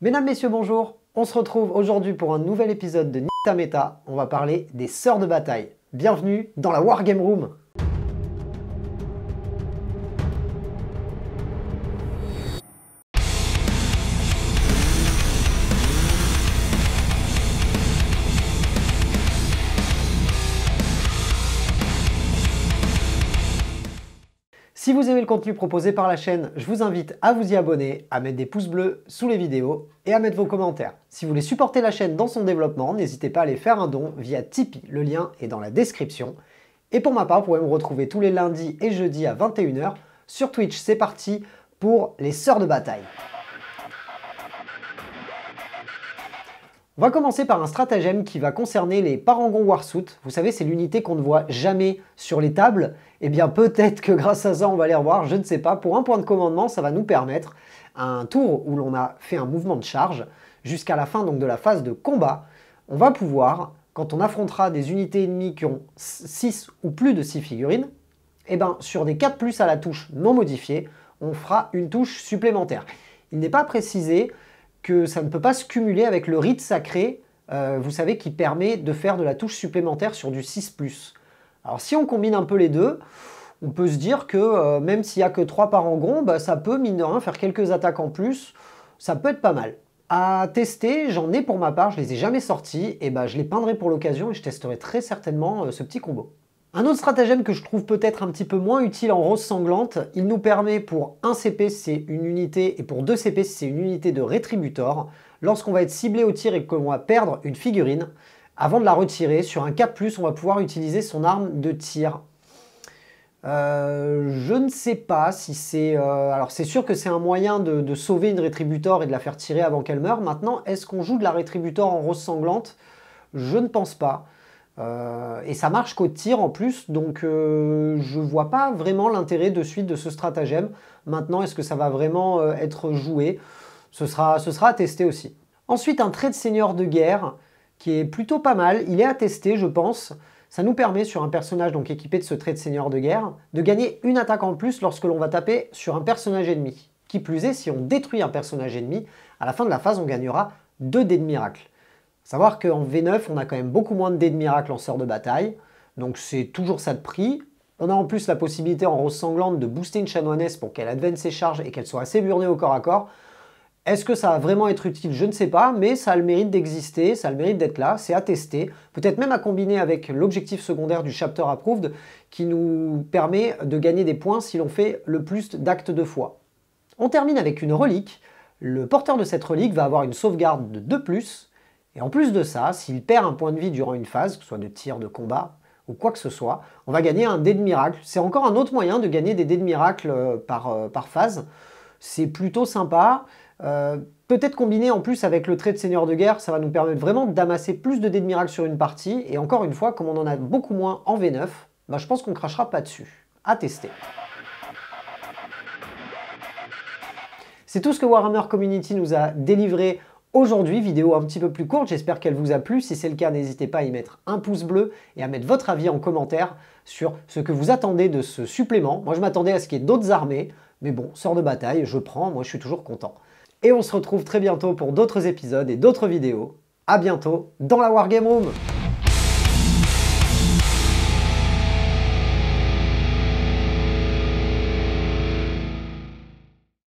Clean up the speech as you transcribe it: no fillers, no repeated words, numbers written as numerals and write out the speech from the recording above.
Mesdames, messieurs, bonjour. On se retrouve aujourd'hui pour un nouvel épisode de Nique ta méta. On va parler des sœurs de bataille. Bienvenue dans la Wargame Room. Si vous aimez le contenu proposé par la chaîne, je vous invite à vous y abonner, à mettre des pouces bleus sous les vidéos et à mettre vos commentaires. Si vous voulez supporter la chaîne dans son développement, n'hésitez pas à aller faire un don via Tipeee, le lien est dans la description. Et pour ma part, vous pouvez me retrouver tous les lundis et jeudis à 21 h sur Twitch. C'est parti pour les sœurs de bataille. On va commencer par un stratagème qui va concerner les Parangons Warsuit. Vous savez, c'est l'unité qu'on ne voit jamais sur les tables. Eh bien, peut-être que grâce à ça, on va les revoir, je ne sais pas. Pour un point de commandement, ça va nous permettre, un tour où l'on a fait un mouvement de charge, jusqu'à la fin donc, de la phase de combat, on va pouvoir, quand on affrontera des unités ennemies qui ont 6 ou plus de 6 figurines, eh bien, sur des 4+ à la touche non modifiée, on fera une touche supplémentaire. Il n'est pas précisé que ça ne peut pas se cumuler avec le rite sacré, vous savez, qui permet de faire de la touche supplémentaire sur du 6+. Alors si on combine un peu les deux, on peut se dire que même s'il n'y a que 3 parangons, bah, ça peut, mine de rien, faire quelques attaques en plus, ça peut être pas mal. À tester, j'en ai pour ma part, je les ai jamais sortis, et bah, je les peindrai pour l'occasion et je testerai très certainement ce petit combo. Un autre stratagème que je trouve peut-être un petit peu moins utile en rose sanglante, il nous permet pour 1 CP si c'est une unité et pour 2 CP si c'est une unité de rétributor, lorsqu'on va être ciblé au tir et qu'on va perdre une figurine, avant de la retirer, sur un 4+, on va pouvoir utiliser son arme de tir. Je ne sais pas si c'est... alors c'est sûr que c'est un moyen de sauver une rétributor et de la faire tirer avant qu'elle meure. Maintenant, est-ce qu'on joue de la rétributor en rose sanglante? Je ne pense pas. Et ça marche qu'au tir en plus, donc je vois pas vraiment l'intérêt de suite de ce stratagème. Maintenant, est-ce que ça va vraiment être joué? Ce sera à tester aussi. Ensuite, un trait de seigneur de guerre qui est plutôt pas mal. Il est à tester, je pense. Ça nous permet, sur un personnage donc équipé de ce trait de seigneur de guerre, de gagner une attaque en plus lorsque l'on va taper sur un personnage ennemi. Qui plus est, si on détruit un personnage ennemi, à la fin de la phase, on gagnera 2 dés de miracle. Savoir qu'en V9, on a quand même beaucoup moins de dés de miracle en sœur de bataille, donc c'est toujours ça de prix. On a en plus la possibilité en rose sanglante de booster une chanoinesse pour qu'elle advance ses charges et qu'elle soit assez burnée au corps à corps. Est-ce que ça va vraiment être utile? Je ne sais pas, mais ça a le mérite d'exister, ça a le mérite d'être là, c'est à tester. Peut-être même à combiner avec l'objectif secondaire du Chapter Approved qui nous permet de gagner des points si l'on fait le plus d'actes de foi. On termine avec une relique. Le porteur de cette relique va avoir une sauvegarde de 2+, et en plus de ça, s'il perd un point de vie durant une phase, que ce soit de tir, de combat ou quoi que ce soit, on va gagner un dé de miracle. C'est encore un autre moyen de gagner des dés de miracle par phase. C'est plutôt sympa. Peut-être combiné en plus avec le trait de seigneur de guerre, ça va nous permettre vraiment d'amasser plus de dés de miracle sur une partie. Et encore une fois, comme on en a beaucoup moins en V9, bah, je pense qu'on ne crachera pas dessus. À tester. C'est tout ce que Warhammer Community nous a délivré aujourd'hui, vidéo un petit peu plus courte, j'espère qu'elle vous a plu. Si c'est le cas, n'hésitez pas à y mettre un pouce bleu et à mettre votre avis en commentaire sur ce que vous attendez de ce supplément. Moi, je m'attendais à ce qu'il y ait d'autres armées, mais bon, sort de bataille, je prends, moi je suis toujours content. Et on se retrouve très bientôt pour d'autres épisodes et d'autres vidéos. À bientôt dans la Wargame Room.